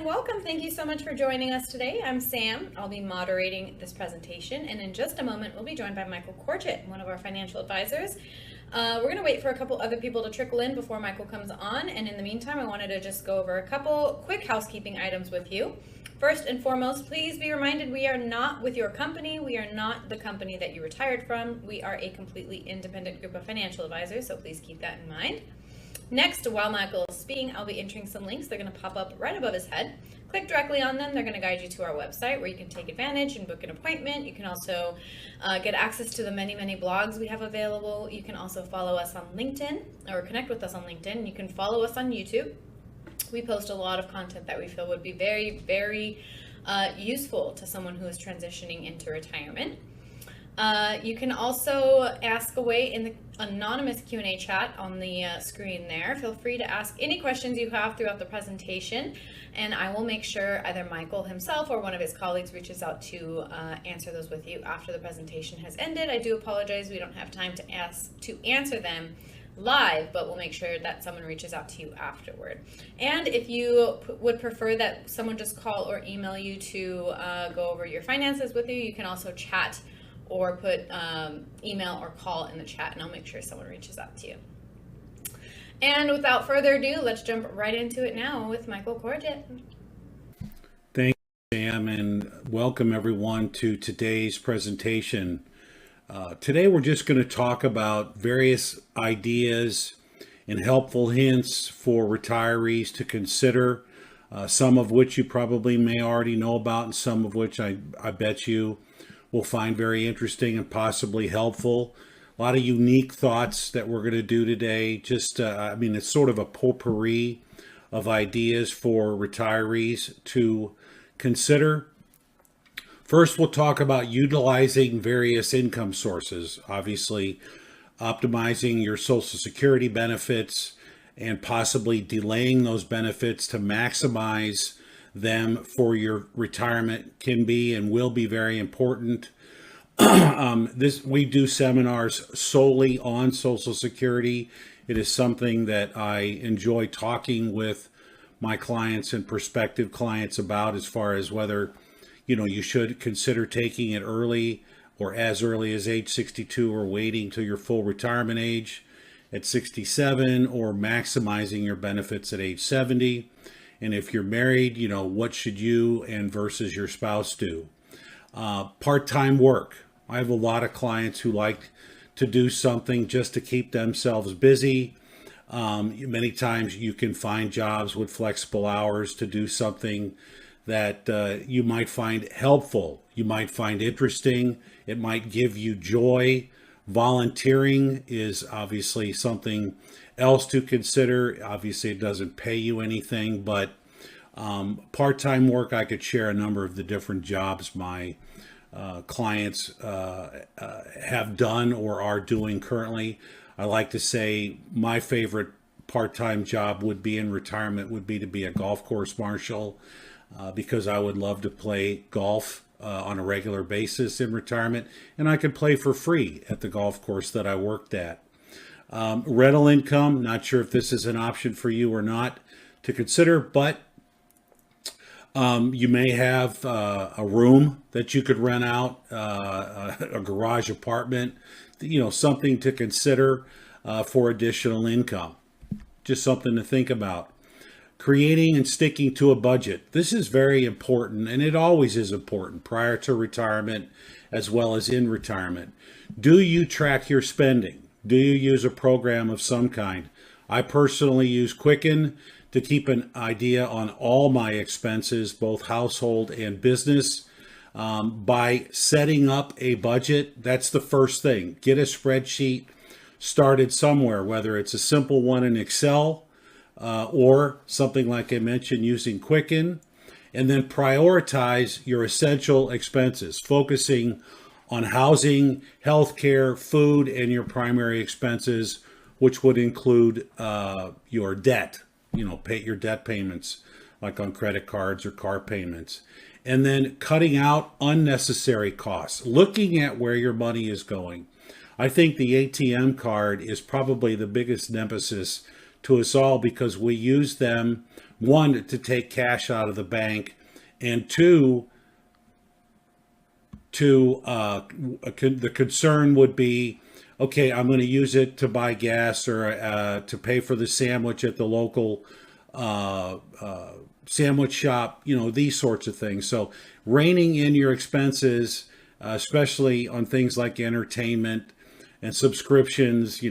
welcome. Thank you so much for joining us today. I'm Sam. I'll be moderating this presentation, and in just a moment, we'll be joined by Michael Corgett, one of our financial advisors. We're going to wait for a couple other people to trickle in before Michael comes on, and in the meantime, I wanted to just go over a couple quick housekeeping items with you. First and foremost, please be reminded we are not with your company. We are not the company that you retired from. We are a completely independent group of financial advisors, so please keep that in mind. Next, while Michael is speaking, I'll be entering some links. They're going to pop up right above his head. Click directly on them. They're going to guide you to our website where you can take advantage and book an appointment. You can also get access to the many blogs we have available. You can also follow us on LinkedIn or connect with us on LinkedIn. You can follow us on YouTube. We post a lot of content that we feel would be very useful to someone who is transitioning into retirement. You can also ask away in the anonymous Q&A chat on the screen there. Feel free to ask any questions you have throughout the presentation, and I will make sure either Michael himself or one of his colleagues reaches out to answer those with you after the presentation has ended. I do apologize, we don't have time to answer them live, but we'll make sure that someone reaches out to you afterward. And if you would prefer that someone just call or email you to go over your finances with you, you can also chat or put email or call in the chat, and I'll make sure someone reaches out to you. And without further ado, let's jump right into it now with Michael Corgett. Thank you, Sam, and welcome everyone to today's presentation. Today we're just going to talk about various ideas and helpful hints for retirees to consider, some of which you probably may already know about, and some of which I bet you will find very interesting and possibly helpful. A lot of unique thoughts that we're going to do today. Just, it's sort of a potpourri of ideas for retirees to consider. First, we'll talk about utilizing various income sources, obviously optimizing your Social Security benefits and possibly delaying those benefits to maximize them for your retirement can be and will be very important. We do seminars solely on Social Security. It is something that I enjoy talking with my clients and prospective clients about, as far as whether you should consider taking it early or as early as age 62, or waiting till your full retirement age at 67, or maximizing your benefits at age 70. And if you're married, what should you and versus your spouse do? Part-time work. I have a lot of clients who like to do something just to keep themselves busy. Many times you can find jobs with flexible hours to do something that you might find helpful, you might find interesting, it might give you joy. Volunteering is obviously something else to consider. Obviously, it doesn't pay you anything, but part-time work, I could share a number of the different jobs my clients have done or are doing currently. I like to say my favorite part-time job would be in retirement would be to be a golf course marshal, because I would love to play golf on a regular basis in retirement, and I could play for free at the golf course that I worked at. Rental income, not sure if this is an option for you or not to consider, but you may have a room that you could rent out, a garage apartment, something to consider for additional income. Just something to think about. Creating and sticking to a budget. This is very important, and it always is important prior to retirement as well as in retirement. Do you track your spending? Do you use a program of some kind? I personally use Quicken to keep an idea on all my expenses, both household and business. By setting up a budget, that's the first thing. Get a spreadsheet started somewhere, whether it's a simple one in Excel, or something like I mentioned using Quicken, and then prioritize your essential expenses, focusing on housing, healthcare, food, and your primary expenses, which would include your debt, pay your debt payments, like on credit cards or car payments. And then cutting out unnecessary costs, looking at where your money is going. I think the ATM card is probably the biggest nemesis to us all because we use them, one, to take cash out of the bank, and two, the concern would be, okay, I'm going to use it to buy gas or to pay for the sandwich at the local sandwich shop, these sorts of things. So reining in your expenses, especially on things like entertainment and subscriptions,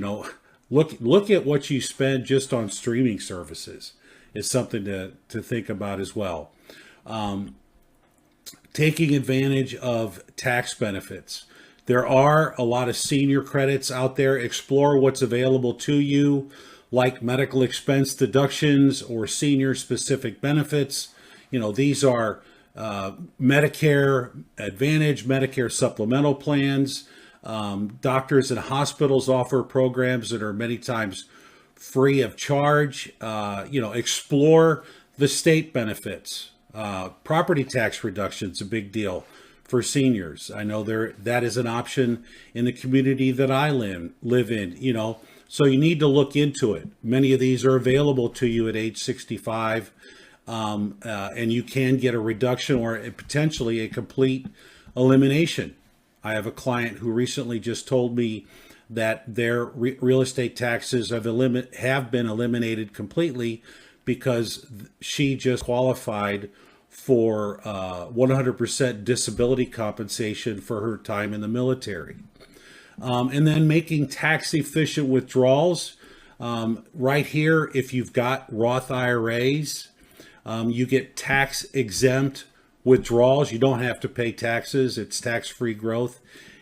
look at what you spend just on streaming services is something to think about as well. Taking advantage of tax benefits. There are a lot of senior credits out there. Explore what's available to you, like medical expense deductions or senior specific benefits. These are Medicare Advantage, Medicare supplemental plans. Doctors and hospitals offer programs that are many times free of charge. Explore the state benefits. Property tax reduction is a big deal for seniors. I know that is an option in the community that I live in, so you need to look into it. Many of these are available to you at age 65, and you can get a reduction or potentially a complete elimination. I have a client who recently just told me that their real estate taxes have been eliminated completely because she just qualified for 100% disability compensation for her time in the military. And then making tax efficient withdrawals. Right here, if you've got Roth IRAs, you get tax exempt withdrawals. You don't have to pay taxes. It's tax-free growth.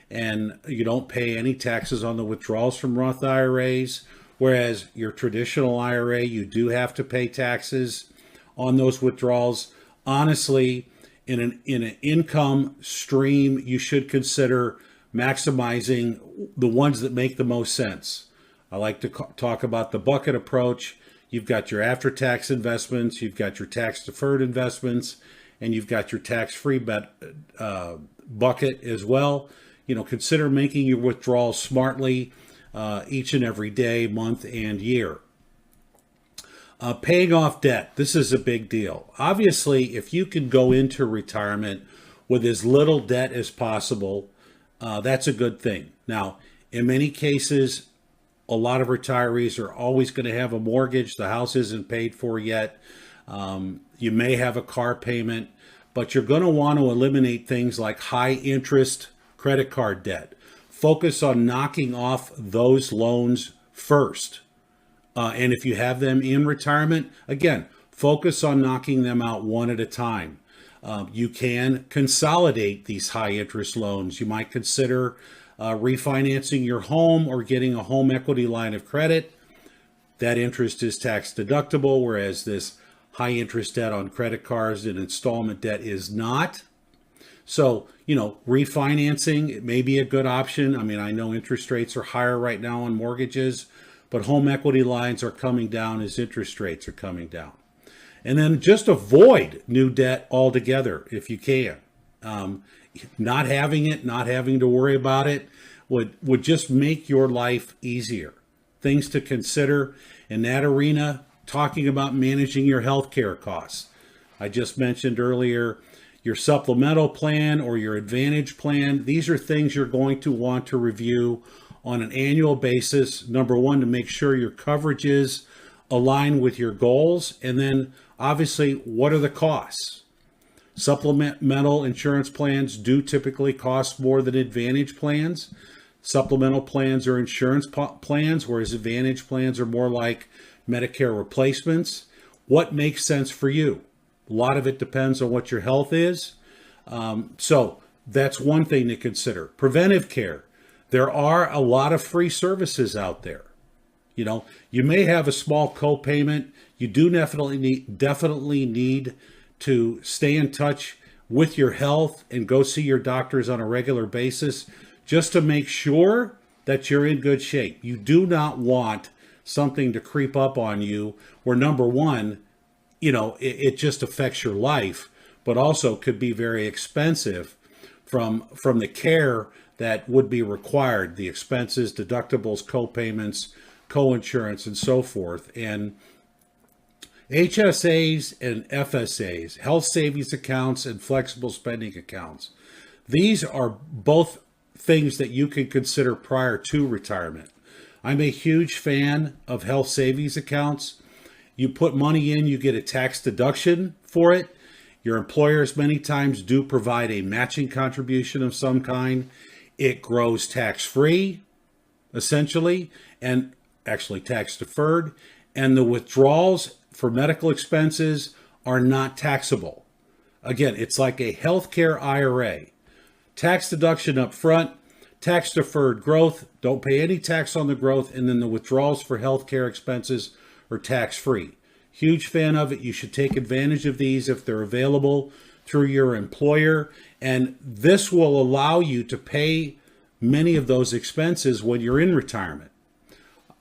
And you don't pay any taxes on the withdrawals from Roth IRAs. Whereas your traditional IRA, you do have to pay taxes on those withdrawals. Honestly, in an income stream, you should consider maximizing the ones that make the most sense. I like to talk about the bucket approach. You've got your after-tax investments, you've got your tax-deferred investments, and you've got your tax-free bucket as well. Consider making your withdrawals smartly each and every day, month, and year. Paying off debt. This is a big deal. Obviously, if you can go into retirement with as little debt as possible, that's a good thing. Now, in many cases, a lot of retirees are always going to have a mortgage. The house isn't paid for yet. You may have a car payment, but you're going to want to eliminate things like high interest credit card debt. Focus on knocking off those loans first. And if you have them in retirement, again, focus on knocking them out one at a time. You can consolidate these high interest loans. You might consider refinancing your home or getting a home equity line of credit. That interest is tax deductible, whereas this high interest debt on credit cards and installment debt is not. So, refinancing may be a good option. I mean, I know interest rates are higher right now on mortgages, but home equity lines are coming down as interest rates are coming down. And then just avoid new debt altogether if you can. Not having to worry about it would just make your life easier. Things to consider in that arena, talking about managing your healthcare costs. I just mentioned earlier your supplemental plan or your advantage plan. These are things you're going to want to review on an annual basis. Number one, to make sure your coverages align with your goals. And then obviously, what are the costs? Supplemental insurance plans do typically cost more than advantage plans. Supplemental plans are insurance plans, whereas advantage plans are more like Medicare replacements. What makes sense for you? A lot of it depends on what your health is. So that's one thing to consider. Preventive care. There are a lot of free services out there. You may have a small copayment. You do definitely need to stay in touch with your health and go see your doctors on a regular basis just to make sure that you're in good shape. You do not want something to creep up on you where, number one, it just affects your life, but also could be very expensive from the care that would be required, the expenses, deductibles, co-payments, coinsurance, and so forth. And HSAs and FSAs, health savings accounts and flexible spending accounts. These are both things that you can consider prior to retirement. I'm a huge fan of health savings accounts. You put money in, you get a tax deduction for it. Your employers many times do provide a matching contribution of some kind. It grows tax-free, essentially, and actually tax deferred. And the withdrawals for medical expenses are not taxable. Again, it's like a healthcare IRA. Tax deduction up front, tax deferred growth, don't pay any tax on the growth, and then the withdrawals for healthcare expenses are tax-free. Huge fan of it. You should take advantage of these if they're available through your employer. And this will allow you to pay many of those expenses when you're in retirement.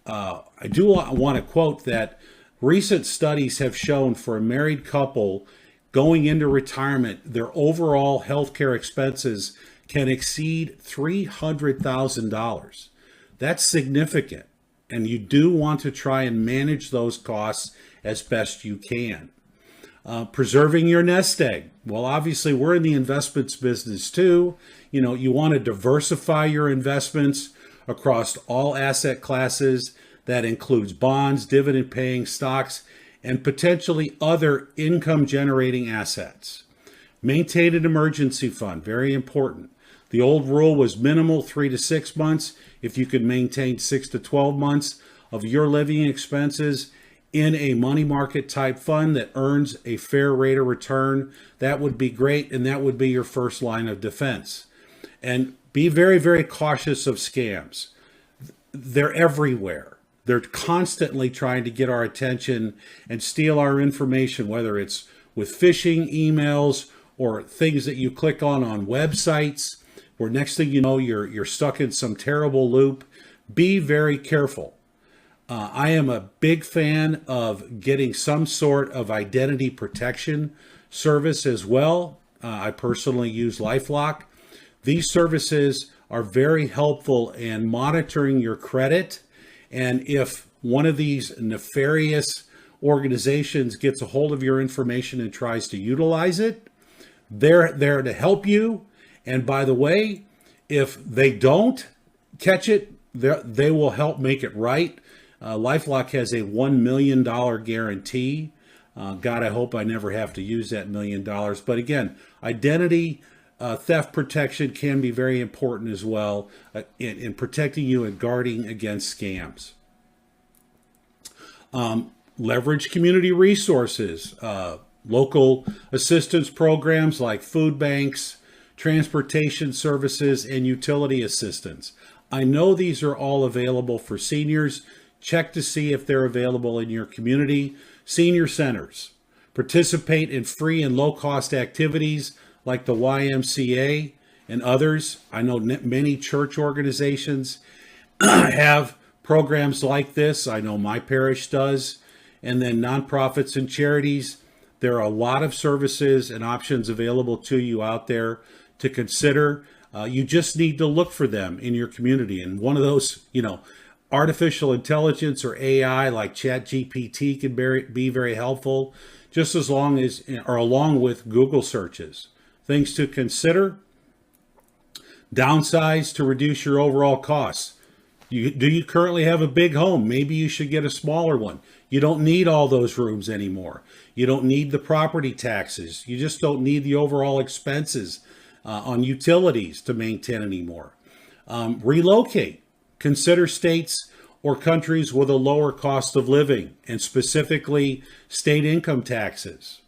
I do want to quote that recent studies have shown for a married couple going into retirement, their overall healthcare expenses can exceed $300,000. That's significant. And you do want to try and manage those costs as best you can. Preserving your nest egg. Well, obviously, we're in the investments business too. You want to diversify your investments across all asset classes. That includes bonds, dividend-paying stocks, and potentially other income-generating assets. Maintain an emergency fund, very important. The old rule was minimal 3 to 6 months. If you could maintain 6 to 12 months of your living expenses in a money market type fund that earns a fair rate of return, that would be great, and that would be your first line of defense. And be very, very cautious of scams. They're everywhere. They're constantly trying to get our attention and steal our information, whether it's with phishing emails or things that you click on websites, where next thing you know, you're stuck in some terrible loop. Be very careful. I am a big fan of getting some sort of identity protection service as well. I personally use LifeLock. These services are very helpful in monitoring your credit. And if one of these nefarious organizations gets a hold of your information and tries to utilize it, they're there to help you. And by the way, if they don't catch it, they will help make it right. LifeLock has a $1 million guarantee. God, I hope I never have to use that $1 million. But again, identity theft protection can be very important as well in protecting you and guarding against scams. Leverage community resources, local assistance programs like food banks, transportation services, and utility assistance. I know these are all available for seniors. Check to see if they're available in your community. Senior centers. Participate in free and low-cost activities like the YMCA and others. I know many church organizations have programs like this. I know my parish does. And then nonprofits and charities. There are a lot of services and options available to you out there to consider. You just need to look for them in your community. And one of those, artificial intelligence or AI like ChatGPT can be very helpful, just as long as, or along with Google searches. Things to consider: downsize to reduce your overall costs. Do you currently have a big home? Maybe you should get a smaller one. You don't need all those rooms anymore. You don't need the property taxes. You just don't need the overall expenses on utilities to maintain anymore. Relocate. Consider states or countries with a lower cost of living, and specifically state income taxes,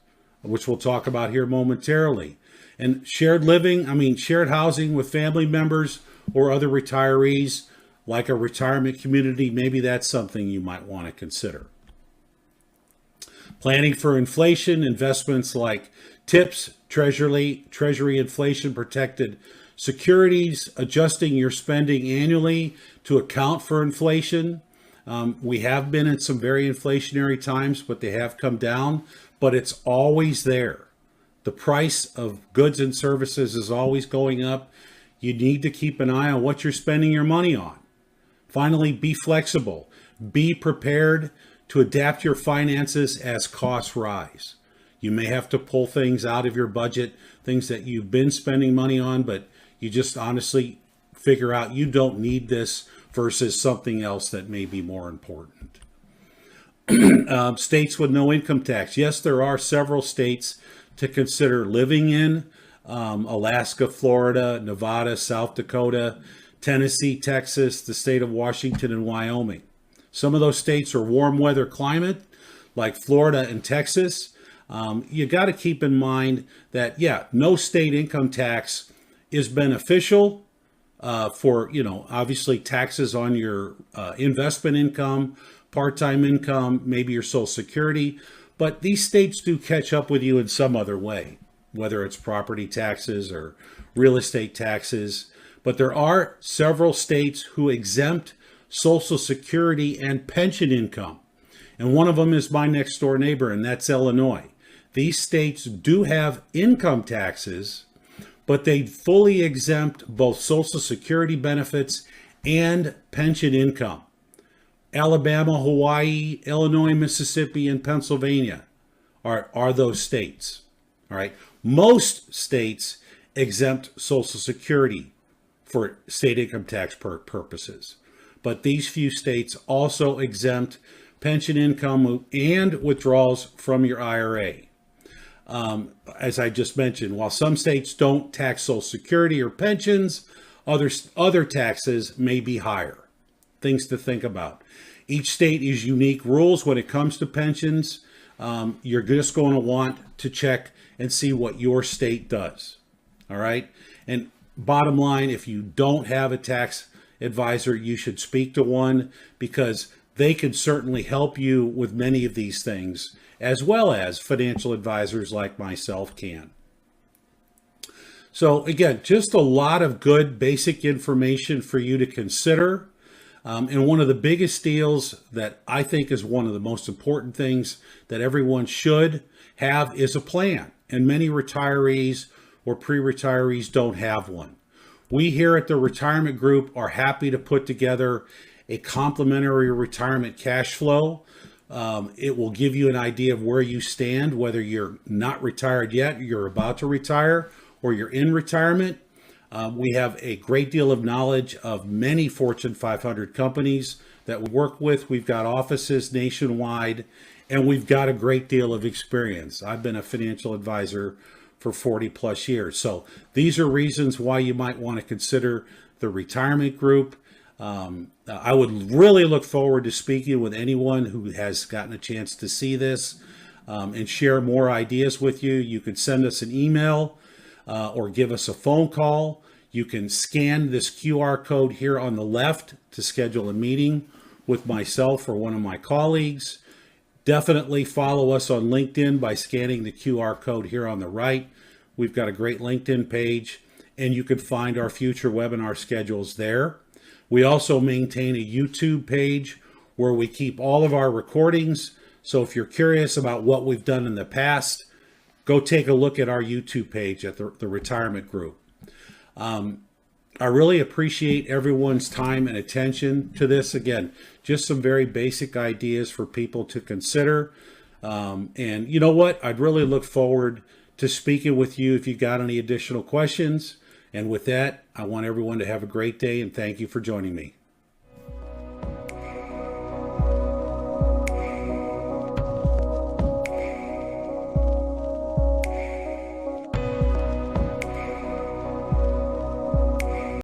which we'll talk about here momentarily. And shared housing with family members or other retirees, like a retirement community, maybe that's something you might want to consider. Planning for inflation, investments like TIPS, Treasury inflation protected securities, adjusting your spending annually to account for inflation. We have been in some very inflationary times, but they have come down, but it's always there. The price of goods and services is always going up. You need to keep an eye on what you're spending your money on. Finally, be flexible. Be prepared to adapt your finances as costs rise. You may have to pull things out of your budget, things that you've been spending money on, but you just honestly figure out you don't need this versus something else that may be more important. States with no income tax. Yes, there are several states to consider living in. Alaska, Florida, Nevada, South Dakota, Tennessee, Texas, the state of Washington, and Wyoming. Some of those states are warm weather climate, like Florida and Texas. You got to keep in mind that, yeah, no state income tax is beneficial for, obviously taxes on your investment income, part-time income, maybe your Social Security. But these states do catch up with you in some other way, whether it's property taxes or real estate taxes. But there are several states who exempt Social Security and pension income. And one of them is my next door neighbor, and that's Illinois. These states do have income taxes, but they fully exempt both Social Security benefits and pension income. Alabama, Hawaii, Illinois, Mississippi, and Pennsylvania are those states. All right. Most states exempt Social Security for state income tax purposes. But these few states also exempt pension income and withdrawals from your IRA. As I just mentioned, while some states don't tax Social Security or pensions, other taxes may be higher. Things to think about. Each state is unique rules when it comes to pensions. You're just going to want to check and see what your state does. All right. And bottom line, if you don't have a tax advisor, you should speak to one, because they can certainly help you with many of these things, as well as financial advisors like myself can. So again, just a lot of good basic information for you to consider. And one of the biggest deals that I think is one of the most important things that everyone should have is a plan. And many retirees or pre-retirees don't have one. We here at the Retirement Group are happy to put together a complimentary retirement cash flow. It will give you an idea of where you stand, whether you're not retired yet, you're about to retire, or you're in retirement. We have a great deal of knowledge of many Fortune 500 companies that we work with. We've got offices nationwide, and we've got a great deal of experience. I've been a financial advisor for 40 plus years. So these are reasons why you might want to consider the Retirement Group. I would really look forward to speaking with anyone who has gotten a chance to see this and share more ideas with you. You can send us an email or give us a phone call. You can scan this QR code here on the left to schedule a meeting with myself or one of my colleagues. Definitely follow us on LinkedIn by scanning the QR code here on the right. We've got a great LinkedIn page, and you can find our future webinar schedules there. We also maintain a YouTube page where we keep all of our recordings. So if you're curious about what we've done in the past, go take a look at our YouTube page at the Retirement Group. I really appreciate everyone's time and attention to this. Again, just some very basic ideas for people to consider. And you know what? I'd really look forward to speaking with you if you got any additional questions. And with that, I want everyone to have a great day, and thank you for joining me.